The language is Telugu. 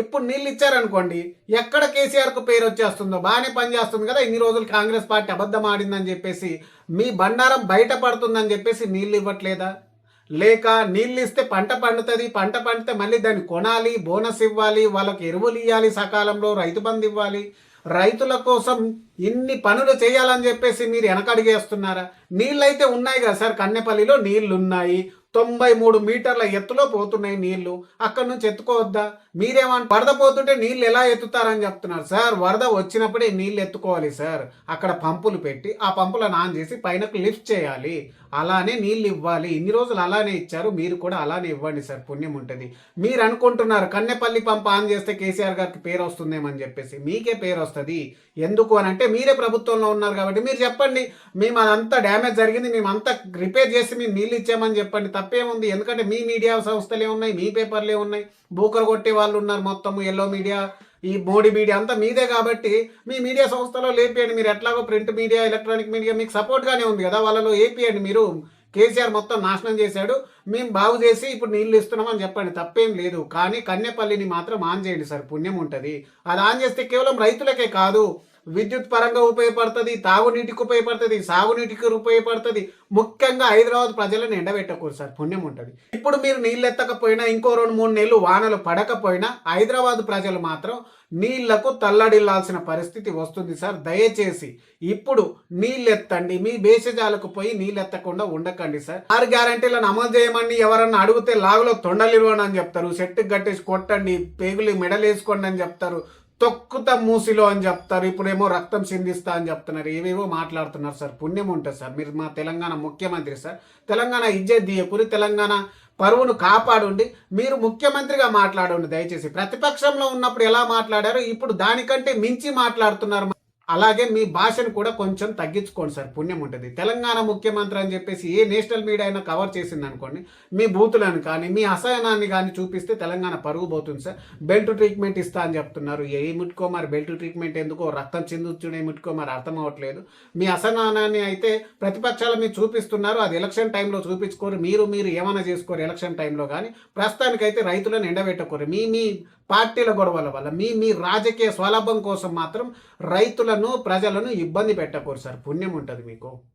ఇప్పుడు నీళ్ళు ఇచ్చారనుకోండి, ఎక్కడ కేసీఆర్కు పేరు వచ్చేస్తుందో, బాగానే పనిచేస్తుంది కదా, ఇన్ని రోజులు కాంగ్రెస్ పార్టీ అబద్ధం ఆడిందని చెప్పేసి మీ బండారం బయటపడుతుందని చెప్పేసి నీళ్ళు ఇవ్వట్లేదా? లేక నీళ్ళు ఇస్తే పంట పండుతుంది, పంట పండితే మళ్ళీ దాన్ని కొనాలి, బోనస్ ఇవ్వాలి, వాళ్ళకి ఎరువులు ఇవ్వాలి, సకాలంలో రైతు బంధు ఇవ్వాలి, రైతుల కోసం ఇన్ని పనులు చేయాలని చెప్పేసి మీరు వెనకడిగేస్తున్నారా? నీళ్ళైతే ఉన్నాయి కదా సార్, కన్నెపల్లిలో నీళ్లు ఉన్నాయి, 93 మీటర్ల ఎత్తులో పోతున్నాయి నీళ్లు, అక్కడ నుంచి ఎత్తుకోవద్దా? మీరేమంటారు? వరద పోతుంటే నీళ్ళు ఎలా ఎత్తుతారని చెప్తున్నారు సార్. వరద వచ్చినప్పుడే నీళ్ళు ఎత్తుకోవాలి సార్. అక్కడ పంపులు పెట్టి ఆ పంపులను ఆన్ చేసి పైనకు లిఫ్ట్ చేయాలి, అలానే నీళ్ళు ఇవ్వాలి. ఇన్ని రోజులు అలానే ఇచ్చారు, మీరు కూడా అలానే ఇవ్వండి సార్, పుణ్యం ఉంటుంది. మీరు అనుకుంటున్నారు కన్నెపల్లి పంప్ ఆన్ చేస్తే కేసీఆర్ గారికి పేరు వస్తుందేమని చెప్పేసి. మీకే పేరు వస్తుంది. ఎందుకు అని అంటే మీరే ప్రభుత్వంలో ఉన్నారు కాబట్టి మీరు చెప్పండి, మేము అదంతా డ్యామేజ్ జరిగింది, మేము అంతా రిపేర్ చేసి మేము నీళ్ళు ఇచ్చామని చెప్పండి, తప్పేముంది? ఎందుకంటే మీ మీడియా సంస్థలే ఉన్నాయి, మీ పేపర్లే ఉన్నాయి, బూకలు కొట్టే వాళ్ళు ఉన్నారు, మొత్తం ఎల్లో మీడియా, ఈ మోడీ మీడియా అంతా మీదే కాబట్టి మీ మీడియా సంస్థలో లేపేయండి. మీరు ఎట్లాగో ప్రింట్ మీడియా, ఎలక్ట్రానిక్ మీడియా మీకు సపోర్ట్గానే ఉంది కదా, వాళ్ళలో ఏపీయండి. మీరు కేసీఆర్ మొత్తం నాశనం చేశాడు, మేము బాగు చేసి ఇప్పుడు నీళ్ళు ఇస్తున్నామని చెప్పండి, తప్పేం లేదు. కానీ కన్నెపల్లిని మాత్రం ఆన్ చేయండి సార్, పుణ్యం ఉంటుంది. అది ఆన్ చేస్తే కేవలం రైతులకే కాదు, విద్యుత్ పరంగా ఉపయోగపడుతుంది, తాగునీటికి ఉపయోగపడుతుంది, సాగునీటికి ఉపయోగపడుతుంది. ముఖ్యంగా హైదరాబాద్ ప్రజలను ఎండబెట్టకూడదు సార్, పుణ్యం ఉంటుంది. ఇప్పుడు మీరు నీళ్ళు ఎత్తకపోయినా, ఇంకో 2-3 నెలలు వానలు పడకపోయినా హైదరాబాద్ ప్రజలు మాత్రం నీళ్లకు తల్లడిల్లాల్సిన పరిస్థితి వస్తుంది సార్. దయచేసి ఇప్పుడు నీళ్ళు ఎత్తండి, మీ భేషజాలకు పోయి నీళ్ళు ఎత్తకుండా ఉండకండి సార్. 6 గ్యారంటీలను అమలు చేయమని ఎవరన్నా అడిగితే లాగులో తొండలివ్వండి అని చెప్తారు, సెట్టుకు కట్టేసి కొట్టండి, పేగులు మెడలేసుకోండి అని చెప్తారు, తొక్కుత మూసిలో అని చెప్తారు, ఇప్పుడేమో రక్తం చిందిస్తా అని చెప్తున్నారు, ఏవేవో మాట్లాడుతున్నారు సార్. పుణ్యం ఉంటుంది సార్, మీరు మా తెలంగాణ ముఖ్యమంత్రి సార్. తెలంగాణ ఇజ్జత్ దియకురి, తెలంగాణ పరువును కాపాడండి. మీరు ముఖ్యమంత్రిగా మాట్లాడండి దయచేసి. ప్రతిపక్షంలో ఉన్నప్పుడు ఎలా మాట్లాడారో ఇప్పుడు దానికంటే మించి మాట్లాడుతున్నారు. అలాగే మీ భాషను కూడా కొంచెం తగ్గించుకోండి సార్, పుణ్యం ఉంటుంది. తెలంగాణ ముఖ్యమంత్రి అని చెప్పేసి ఏ నేషనల్ మీడియా అయినా కవర్ చేసింది అనుకోండి, మీ బూతులను కానీ మీ అసహనాన్ని కానీ చూపిస్తే తెలంగాణ పరుగు పోతుంది సార్. బెల్ట్ ట్రీట్మెంట్ ఇస్తా అని చెప్తున్నారు, ఏమిటికో మరి బెల్ట్ ట్రీట్మెంట్ ఎందుకో, రక్తం చిందుచ్చుడు ఏమిటికో మరి అర్థం అవ్వట్లేదు. మీ అసహనాన్ని అయితే ప్రతిపక్షాల మీరు చూపిస్తున్నారు, అది ఎలక్షన్ టైంలో చూపించుకోరు, మీరు ఏమైనా చేసుకోరు ఎలక్షన్ టైంలో. కానీ ప్రస్తుతానికైతే రైతులను ఎండబెట్టకోరు. మీ పార్టీల గొడవల వల్ల మీ రాజకీయ స్వలాభం కోసం మాత్రం రైతులను, ప్రజలను ఇబ్బంది పెట్టకూడదు సార్, పుణ్యం ఉంటుంది మీకు.